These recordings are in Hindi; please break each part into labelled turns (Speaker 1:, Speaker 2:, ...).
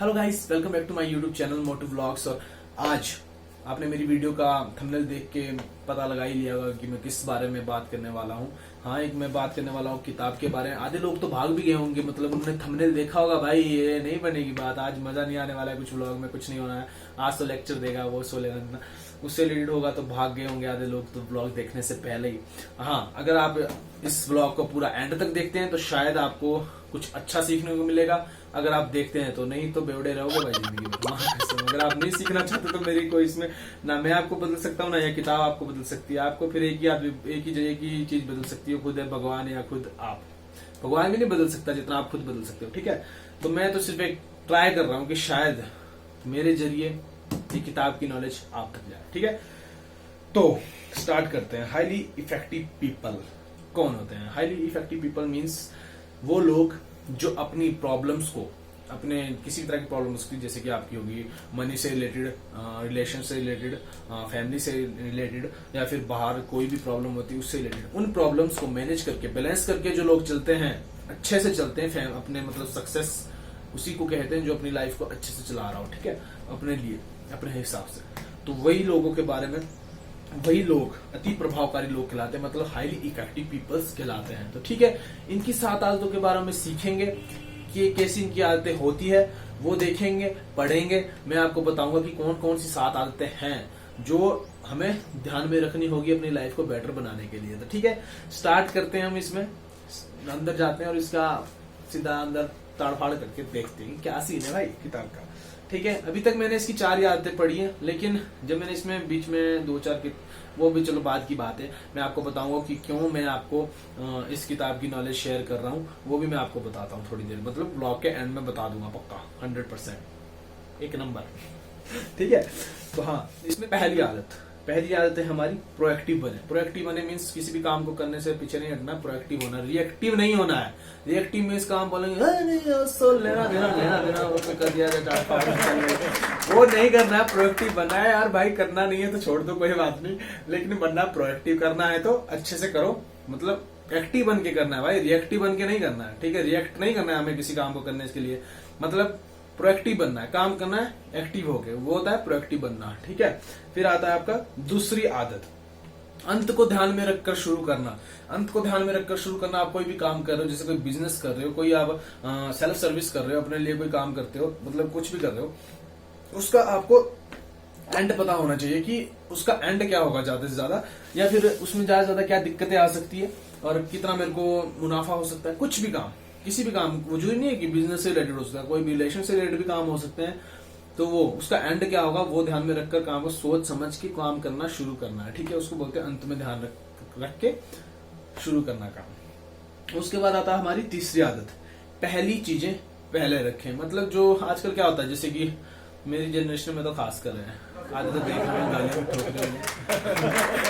Speaker 1: Hello guys, welcome back to my YouTube channel motive vlogs. और आज आपने मेरी वीडियो का थंबनेल देख के पता लगा ही लिया होगा कि मैं किस बारे में बात करने वाला हूँ। हाँ, एक मैं बात करने वाला हूँ किताब के बारे में। आधे लोग तो भाग भी गए होंगे, मतलब उन्होंने थंबनेल देखा होगा, भाई ये नहीं बनेगी बात, आज मजा नहीं आने वाला है, कुछ व्लॉग में कुछ नहीं होना है, आज तो लेक्चर देगा वो सो लेना, उससे रिलेटेड होगा, तो भाग गए होंगे आधे लोग तो व्लॉग देखने से पहले ही। हाँ, अगर आप इस व्लॉग को पूरा एंड तक देखते हैं तो शायद आपको कुछ अच्छा सीखने को मिलेगा। अगर आप देखते हैं तो, नहीं तो बेवड़े रहोगे भाई जिंदगी में। अगर आप नहीं सीखना चाहते तो मेरी कोई इसमें ना मैं आपको बदल सकता हूँ ना यह किताब आपको बदल सकती है। आपको फिर एक ही चीज बदल सकती है, खुद है भगवान या खुद आप। भगवान भी नहीं बदल सकता जितना आप खुद बदल सकते हो, ठीक है। तो मैं तो सिर्फ एक ट्राई कर रहा हूँ कि शायद मेरे जरिए ये किताब की नॉलेज आप तक जाए, ठीक है। तो स्टार्ट करते हैं। हाईली इफेक्टिव पीपल कौन होते हैं? हाईली इफेक्टिव पीपल मीन्स वो लोग जो अपनी प्रॉब्लम्स को, अपने किसी तरह की प्रॉब्लम्स की, जैसे कि आपकी होगी मनी से रिलेटेड, रिलेशन से रिलेटेड, फैमिली से रिलेटेड, या फिर बाहर कोई भी प्रॉब्लम होती है उससे रिलेटेड, उन प्रॉब्लम्स को मैनेज करके, बैलेंस करके जो लोग चलते हैं, अच्छे से चलते हैं अपने, मतलब सक्सेस उसी को कहते हैं जो अपनी लाइफ को अच्छे से चला रहा हो, ठीक है, अपने लिए, अपने हिसाब से। तो वही लोगों के बारे में, वही लोग अति प्रभावकारी लोग कहलाते हैं, मतलब हाईली इफेक्टिव पीपल्स कहलाते हैं। तो ठीक है, इनकी 7 आदतों के बारे में सीखेंगे कि कैसी इनकी आदतें होती है, वो देखेंगे, पढ़ेंगे। मैं आपको बताऊंगा कि कौन कौन सी 7 आदतें हैं जो हमें ध्यान में रखनी होगी अपनी लाइफ को बेटर बनाने के लिए। तो ठीक है, स्टार्ट करते हैं। हम इसमें अंदर जाते हैं और इसका सीधा अंदर ताड़फाड़ करके देखते हैं क्या सीन है भाई किताब का, ठीक है। अभी तक मैंने इसकी 4 आदतें पढ़ी हैं, लेकिन जब मैंने इसमें बीच में 2-4 की, वो भी चलो बाद की बात है, मैं आपको बताऊंगा कि क्यों मैं आपको इस किताब की नॉलेज शेयर कर रहा हूँ, वो भी मैं आपको बताता हूँ थोड़ी देर, मतलब ब्लॉग के एंड में बता दूंगा पक्का 100%, एक नंबर, ठीक है। तो हाँ, इसमें पहली आदत है हमारी प्रोएक्टिव बने। प्रोएक्टिव बने मीन्स किसी भी काम को करने से पीछे नहीं हटना, प्रोएक्टिव होना, रिएक्टिव नहीं होना है। रिएक्टिव मीन्स काम बोलेंगे लेना देना वो कर दिया, वो नहीं करना है। प्रोएक्टिव बनना है यार भाई, करना नहीं है तो छोड़ दो, कोई बात नहीं, लेकिन बनना प्रोएक्टिव करना है तो अच्छे से करो, मतलब एक्टिव बन के करना है भाई, रिएक्टिव बन के नहीं करना है, ठीक है। रिएक्ट नहीं करना है हमें किसी काम को करने के लिए, मतलब प्रोएक्टिव बनना है, काम करना है एक्टिव होके, वो होता है प्रोएक्टिव बनना, ठीक है। फिर आता है आपका दूसरी आदत, अंत को ध्यान में रखकर शुरू करना। अंत को ध्यान में रखकर शुरू करना। आप कोई भी काम कर रहे हो, जैसे कोई बिजनेस कर रहे हो, कोई आप सेल्फ सर्विस कर रहे हो, अपने लिए कोई काम करते हो, मतलब कुछ भी कर रहे हो, उसका आपको एंड पता होना चाहिए कि उसका एंड क्या होगा ज्यादा से ज्यादा, या फिर उसमें ज्यादा से ज्यादा क्या दिक्कतें आ सकती है और कितना मेरे को मुनाफा हो सकता है। कुछ भी काम, किसी भी काम, वजूद नहीं है कि बिजनेस से रिलेटेड हो सकता है, कोई भी रिलेशन से रिलेटेड भी काम हो सकते हैं, तो वो उसका एंड क्या होगा वो ध्यान में रखकर काम को सोच समझ के काम करना शुरू करना है, ठीक है। उसको बोलते हैं अंत में ध्यान रख के शुरू करना काम। उसके बाद आता है हमारी तीसरी आदत, पहली चीजें पहले रखें। मतलब जो आजकल क्या होता है, जैसे कि मेरी जनरेशन में तो खास कर रहे हैं, आज तो देख रहे हैं गालियां भी ठोक रहे हैं,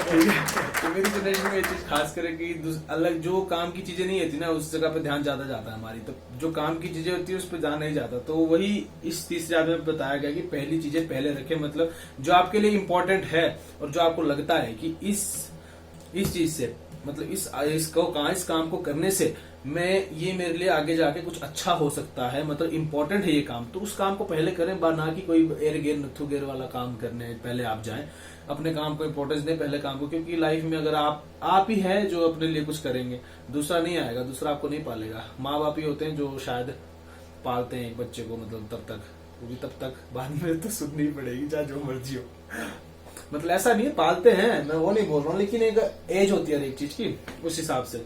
Speaker 1: ठीक है। तो मेरी जनरेशन में ये चीज खास करे कि अलग जो काम की चीजें नहीं होती ना, उस जगह पे ध्यान ज्यादा जाता है हमारी, तो जो काम की चीजें होती है उस पर ध्यान नहीं जाता। तो वही इस तीसरी आदत में बताया गया कि पहली चीजें पहले रखें, मतलब जो आपके लिए इम्पोर्टेंट है और जो आपको लगता है कि इस चीज से, मतलब इस काम को करने से ये मेरे लिए आगे जाके कुछ अच्छा हो सकता है, मतलब इम्पोर्टेंट है ये काम, तो उस काम को पहले करें, ना कि कोई एर गेर नथु गेर वाला काम करने पहले आप जाएं। अपने काम को इम्पोर्टेंस दें पहले काम को, क्योंकि लाइफ में अगर आप ही है जो अपने लिए कुछ करेंगे, दूसरा नहीं आएगा, दूसरा आपको नहीं पालेगा। माँ बाप ही होते हैं जो शायद पालते हैं एक बच्चे को, मतलब तब तक, वो भी तब तक, बाद में तो सुननी पड़ेगी चाहे जो मर्जी हो, मतलब ऐसा नहीं है, पालते हैं, मैं वो नहीं बोल रहा हूँ, लेकिन एक एज होती है एक चीज की, उस हिसाब से,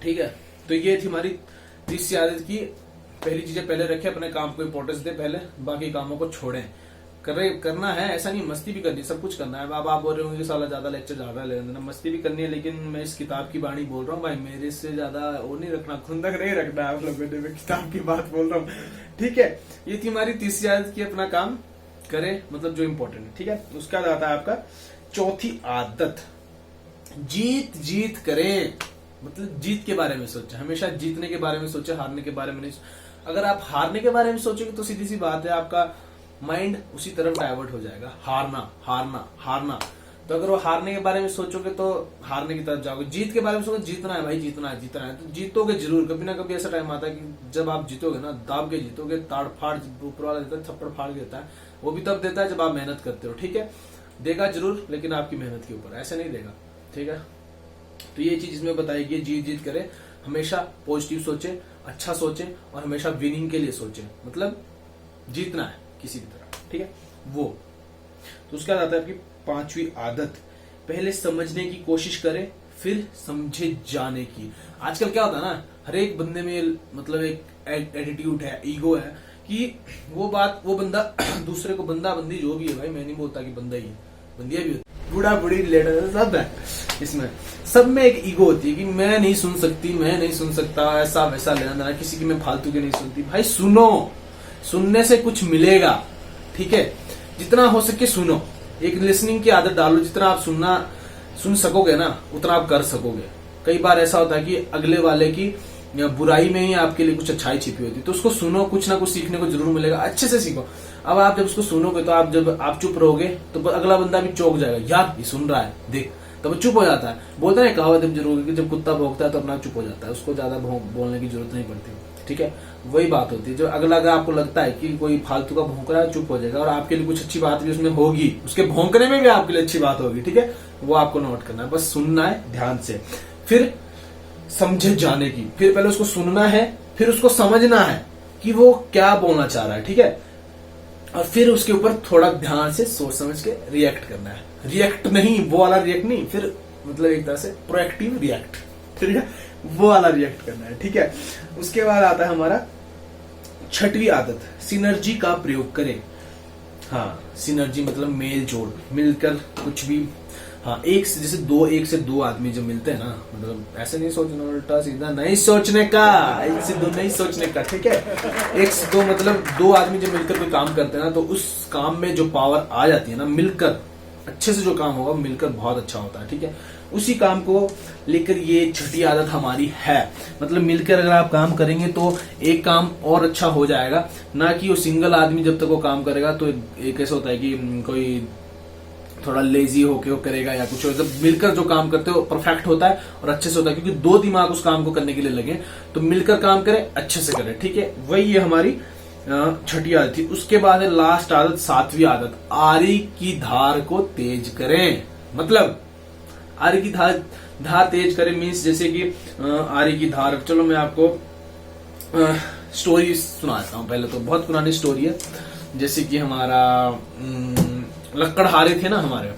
Speaker 1: ठीक है। तो ये थी हमारी तीसरी आदत की पहली चीजें पहले रखें, अपने काम को इम्पोर्टेंस दे पहले, बाकी कामों को छोड़ें। करना है, ऐसा नहीं मस्ती भी करनी है, सब कुछ करना है। अब आप बोल रहे होंगे साला ज्यादा लेक्चर ज्यादा ले लेना, मस्ती भी करनी है, लेकिन मैं इस किताब की बाणी बोल रहा हूँ भाई, मेरे से ज्यादा वो नहीं रखना, खुंदक नहीं रखना आप लोगों ने, मैं किताब की बात बोल रहा हूँ, ठीक है। ये थी हमारी तीसरी आदत की अपना काम करे, मतलब जो इम्पोर्टेंट है, ठीक है। उसका बाद आता है आपका चौथी आदत, जीत करें, मतलब जीत के बारे में सोचे, हमेशा जीतने के बारे में सोचे, हारने के बारे में नहीं। अगर आप हारने के बारे में सोचोगे तो सीधी सी बात है, आपका माइंड उसी तरफ डाइवर्ट हो जाएगा, हारना हारना हारना। तो अगर वो हारने के बारे में सोचोगे तो हारने की तरफ जाओगे, जीत के बारे में सोचोगे जीतना है भाई, जीतना है जीतना है, तो जीतोगे जरूर। कभी ना कभी ऐसा टाइम आता है कि जब आप जीतोगे ना, दाब के जीतोगे, ताड़ फाड़ ऊपर वाला देता है, थप्पड़ फाड़ के देता है, वो भी तब देता है जब आप मेहनत करते हो, ठीक है। देगा जरूर, लेकिन आपकी मेहनत के ऊपर, ऐसे नहीं देगा, ठीक है। तो ये चीज इसमें बताई गई, जीत जीत करे, हमेशा पॉजिटिव सोचे, अच्छा सोचे, और हमेशा विनिंग के लिए सोचे, मतलब जीतना है किसी भी तरह, ठीक है वो। तो उसके बाद आता है आपकी 5वीं आदत, पहले समझने की कोशिश करें फिर समझे जाने की। आजकल क्या होता है ना, हर एक बंदे में मतलब एक एटीट्यूड है, ईगो है, कि वो बंदा दूसरे को, बंदा बंदी जो भी है भाई, मैं नहीं बोलता कि बंदा ही है, बंदिया भी होती, बूढ़ा बूढ़ी रिलेटेड सब है इसमें, सब में एक ईगो होती है कि मैं नहीं सुन सकती, मैं नहीं सुन सकता, ऐसा वैसा लेना देना, किसी की मैं फालतू की नहीं सुनती। भाई सुनो, सुनने से कुछ मिलेगा, ठीक है, जितना हो सके सुनो, एक लिसनिंग की आदत डालो, जितना आप सुन सकोगे ना उतना आप कर सकोगे। कई बार ऐसा होता है कि अगले वाले की बुराई में ही आपके लिए कुछ अच्छाई छिपी होती है, तो उसको सुनो, कुछ ना कुछ सीखने को जरूर मिलेगा, अच्छे से सीखो। अब आप जब उसको सुनोगे तो आप चुप रहोगे तो अगला बंदा भी चौंक जाएगा, यार ये सुन रहा है देख, तो वो चुप हो जाता है। बोलते हैं कहावत जरूर कि जब कुत्ता भौंकता है तो अपना चुप हो जाता है, उसको ज्यादा बोलने की जरूरत नहीं पड़ती, ठीक है। वही बात होती है, जो अगला अगर आपको लगता है कि कोई फालतू का भौंक रहा है, चुप हो जाएगा, और आपके लिए कुछ अच्छी बात भी उसमें होगी, उसके भौंकने में भी आपके लिए अच्छी बात होगी, ठीक है, वो आपको नोट करना है, बस सुनना है ध्यान से, फिर समझे जाने की, फिर पहले उसको सुनना है, फिर उसको समझना है कि वो क्या बोलना चाह रहा है, ठीक है, और फिर उसके ऊपर थोड़ा ध्यान से सोच समझ के रिएक्ट करना है। रिएक्ट नहीं, वो वाला रिएक्ट नहीं, फिर मतलब एक तरह से प्रोएक्टिव रिएक्ट, ठीक है, वो वाला रिएक्ट करना है, ठीक है। उसके बाद आता है हमारा 6वीं आदत, सिनर्जी का प्रयोग करें। हाँ, सिनर्जी मतलब मेल जोड़, मिलकर कुछ भी, हाँ, एक से दो आदमी जब मिलते हैं ना, मतलब ऐसे नहीं सोचना, उल्टा सीधा नहीं सोचने का, एक से दो नहीं सोचने का, ठीक है। एक से दो मतलब 2 आदमी जब मिलकर कोई काम करते हैं ना, तो उस काम में जो पावर आ जाती है ना, मिलकर अच्छे से जो काम होगा मिलकर बहुत अच्छा होता है, ठीक है। उसी काम को लेकर ये 6ठी आदत हमारी है, मतलब मिलकर अगर आप काम करेंगे तो एक काम और अच्छा हो जाएगा, ना कि वो सिंगल आदमी जब तक वो काम करेगा तो एक ऐसा होता है कि कोई थोड़ा लेजी होके वो करेगा या कुछ, जब मिलकर जो काम करते हो परफेक्ट होता है और अच्छे से होता है, क्योंकि 2 दिमाग उस काम को करने के लिए लगे, तो मिलकर काम करें, अच्छे से करें, ठीक है। वही ये हमारी 6ठी आदत थी। उसके बाद है लास्ट आदत, 7वीं आदत, आरी की धार को तेज करें। मतलब आरी की धार तेज करें मीन्स जैसे कि आरी की धार, चलो मैं आपको स्टोरी सुनाता हूँ। पहले तो बहुत पुरानी स्टोरी है, जैसे कि हमारा लक्कड़हारे थे ना हमारे,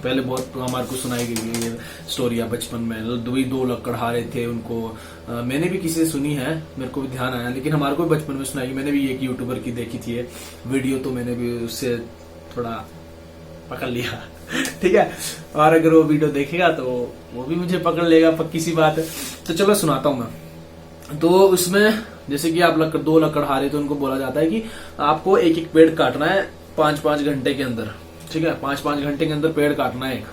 Speaker 1: पहले बहुत हमारे को सुनाई गई ये स्टोरी बचपन में। 2 लक्कड़हारे थे, उनको मैंने भी किसी से सुनी है, मेरे को भी ध्यान आया, लेकिन हमारे को बचपन में सुनाई। मैंने भी एक यूट्यूबर की देखी थी वीडियो, तो मैंने भी उससे थोड़ा पकड़ लिया ठीक है, और अगर वो वीडियो देखेगा तो वो भी मुझे पकड़ लेगा, पक्की सी बात है। तो चलो सुनाता हूँ मैं। तो उसमें जैसे कि आप 2 लक्कड़हारे, तो उनको बोला जाता है कि आपको एक एक पेड़ काटना है 5-5 घंटे के अंदर, ठीक है। 5-5 घंटे के अंदर पेड़ काटना है,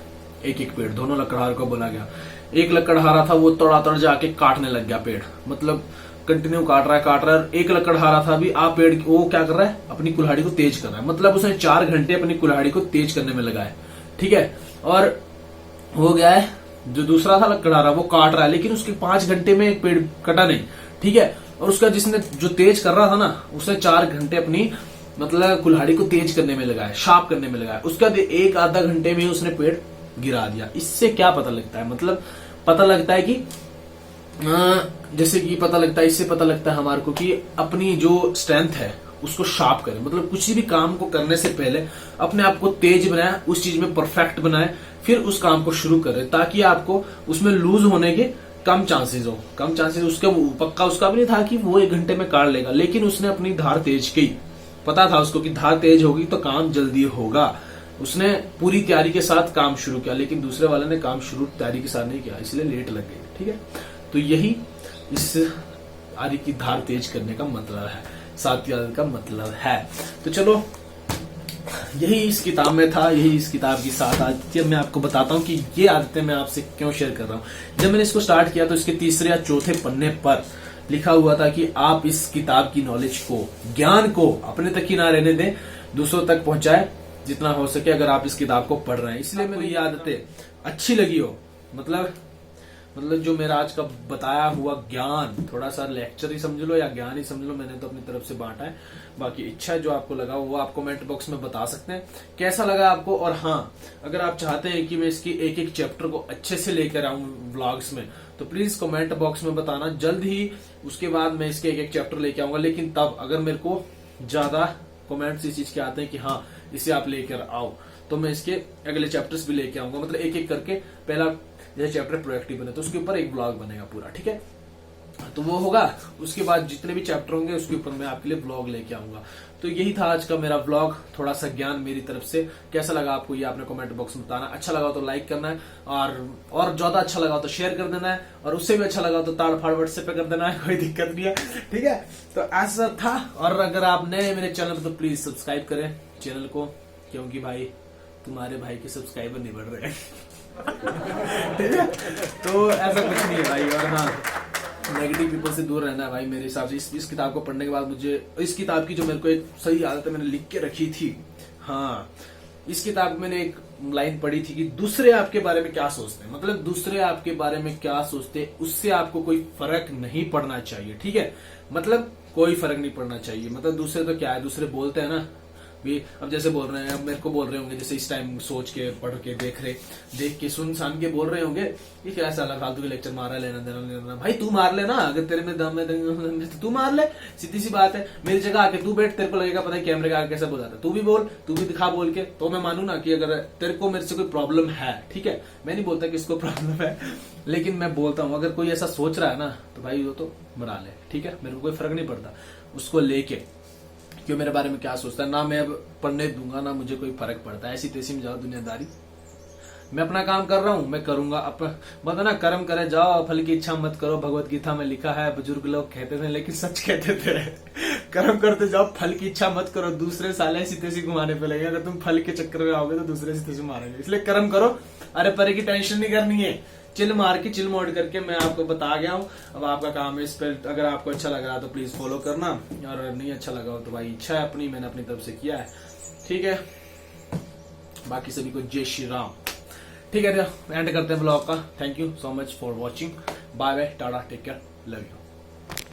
Speaker 1: एक एक पेड़। दोनों लकड़हार को बोला गया। एक लकड़हारा था वो तड़ातड़ जाके काटने लग गया पेड़, मतलब कंटिन्यू काट रहा है। एक लकड़हारा था भी आप पेड़, वो क्या कर रहा है, अपनी कुल्हाड़ी को तेज कर रहा है, मतलब उसने 4 घंटे अपनी कुल्हाड़ी को तेज करने में लगाए, ठीक है। और हो गया है, जो दूसरा था लकड़हारा वो काट रहा है, लेकिन उसके 5 घंटे में एक पेड़ कटा नहीं, ठीक है। और उसका जिसने जो तेज कर रहा था ना, उसने 4 घंटे अपनी मतलब कुल्हाड़ी को तेज करने में लगाया, शार्प करने में लगाया। उसका 1-आधा घंटे में उसने पेड़ गिरा दिया। इससे क्या पता लगता है, मतलब पता लगता है कि जैसे कि पता लगता है, इससे पता लगता है हमारे को कि अपनी जो स्ट्रेंथ है उसको शार्प करें, मतलब कुछ भी काम को करने से पहले अपने आप को तेज बनाए, उस चीज में परफेक्ट बनाए, फिर उस काम को शुरू करें, ताकि आपको उसमें लूज होने के कम चांसेस हो। कम चांसेस उसके पक्का उसका भी नहीं था कि वो 1 घंटे में काट लेगा, लेकिन उसने अपनी धार तेज की। पता था उसको कि धार तेज होगी तो काम जल्दी होगा। उसने पूरी तैयारी के साथ काम शुरू किया, लेकिन दूसरे वाले ने काम शुरू तैयारी के साथ नहीं किया, इसलिए लेट लग गई, ठीक है। तो यही इस आरी की धार तेज करने का मतलब है, 7वीं आदत का मतलब है। तो चलो यही इस किताब में था, यही इस किताब की 7 आदतें। मैं आपको बताता हूँ कि ये आदतें मैं आपसे क्यों शेयर कर रहा हूँ। जब मैंने इसको स्टार्ट किया तो इसके 3 या 4 पन्ने पर लिखा हुआ था कि आप इस किताब की नॉलेज को, ज्ञान को अपने तक ही ना रहने दें, दूसरों तक पहुंचाए, जितना हो सके अगर आप इस किताब को पढ़ रहे हैं। इसलिए मेरी ये आदतें अच्छी लगी हो, मतलब जो मेरा आज का बताया हुआ ज्ञान, थोड़ा सा लेक्चर ही समझ लो या ज्ञान ही समझ लो, मैंने तो अपनी तरफ से बांटा है। बाकी इच्छा है जो आपको लगा वो आप कमेंट बॉक्स में बता सकते हैं कैसा लगा आपको। और हाँ, अगर आप चाहते हैं कि मैं इसकी एक एक चैप्टर को अच्छे से लेकर आऊं व्लॉग्स में, तो प्लीज कमेंट बॉक्स में बताना। जल्द ही उसके बाद मैं इसके एक एक चैप्टर लेके आऊंगा। लेकिन तब अगर मेरे को ज्यादा कमेंट्स इस चीज के आते हैं कि हाँ इसे आप लेकर आओ, तो मैं इसके अगले चैप्टर्स भी लेके आऊंगा। मतलब एक एक करके, पहला जैसे चैप्टर प्रोएक्टिव बने तो उसके ऊपर एक ब्लॉग बनेगा पूरा, ठीक है। तो वो होगा, उसके बाद जितने भी चैप्टर होंगे उसके ऊपर मैं आपके लिए ब्लॉग लेके आऊंगा। तो यही था आज का मेरा ब्लॉग, थोड़ा सा ज्ञान मेरी तरफ से। कैसा लगा आपको ये आपने कमेंट बॉक्स में बताना। अच्छा लगा तो लाइक करना है, और ज्यादा अच्छा लगा तो शेयर कर देना है, और उससे भी अच्छा लगा तो ताड़ फाड़ व्हाट्सएप पे कर देना है, कोई दिक्कत नहीं है, ठीक है। तो ऐसा था। और अगर आप नए मेरे चैनल पर तो प्लीज सब्सक्राइब करें चैनल को, क्योंकि भाई तुम्हारे भाई के सब्सक्राइबर नहीं बढ़ रहे हैं ठीक है। तो ऐसा कुछ नहीं है भाई। और हाँ, नेगेटिव पीपल से दूर रहना है भाई मेरे हिसाब से। इस किताब को पढ़ने के बाद मुझे इस किताब की जो मेरे को एक सही आदत है मैंने लिख के रखी थी। हाँ, इस किताब में मैंने एक लाइन पढ़ी थी कि दूसरे आपके बारे में क्या सोचते हैं, मतलब दूसरे आपके बारे में क्या सोचते हैं उससे आपको कोई फर्क नहीं पड़ना चाहिए, ठीक है। मतलब कोई फर्क नहीं पड़ना चाहिए। मतलब दूसरे तो क्या है, दूसरे बोलते हैं ना भी, अब जैसे बोल रहे हैं, अब मेरे को बोल रहे होंगे, जैसे इस टाइम सोच के पढ़ के देख के सुन सान के बोल रहे होंगे ये क्या साला फालतू के लेक्चर मारा, लेना देना। भाई तू मार ले ना, अगर तेरे में दम है तो तू मार ले, सीधी सी बात है। मेरी जगह आके तू बैठ, तेरे को लगेगा पता है कैमरे का आगे कैसे बोलता है, तू भी बोल, तू भी दिखा बोल के, तो मैं मानू ना कि अगर तेरे को मेरे से कोई प्रॉब्लम है, ठीक है। मैं नहीं बोलता कि इसको प्रॉब्लम है, लेकिन मैं बोलता हूँ अगर कोई ऐसा सोच रहा है ना तो भाई वो तो मरा ले, ठीक है। मेरे को कोई फर्क नहीं पड़ता उसको लेके क्यों मेरे बारे में क्या सोचता है। ना मैं अब पढ़ने दूंगा, ना मुझे कोई फर्क पड़ता है। ऐसी तैसी में जाओ दुनियादारी, मैं अपना काम कर रहा हूँ, मैं करूंगा। मतलब ना, कर्म करे जाओ, फल की इच्छा मत करो। भगवत गीता में लिखा है, बुजुर्ग लोग कहते थे लेकिन सच कहते थे कर्म करते जाओ, फल की इच्छा मत करो। दूसरे साले ऐसी तैसी घुमाने पे लगे, अगर तुम फल के चक्कर में आओगे तो दूसरे ऐसी तैसी मारेंगे। इसलिए कर्म करो, अरे परे की टेंशन नहीं करनी है। चिल मार के, चिल मोड करके मैं आपको बता गया हूँ। अब आपका काम है इस पर, अगर आपको अच्छा लग रहा तो प्लीज फॉलो करना, और नहीं अच्छा लगा हो तो भाई इच्छा है अपनी, मैंने अपनी तरफ से किया है, ठीक है। बाकी सभी को जय श्री राम, ठीक है। एंड करते हैं ब्लॉग का। Thank you so much for watching, bye bye, tata, take care, love you.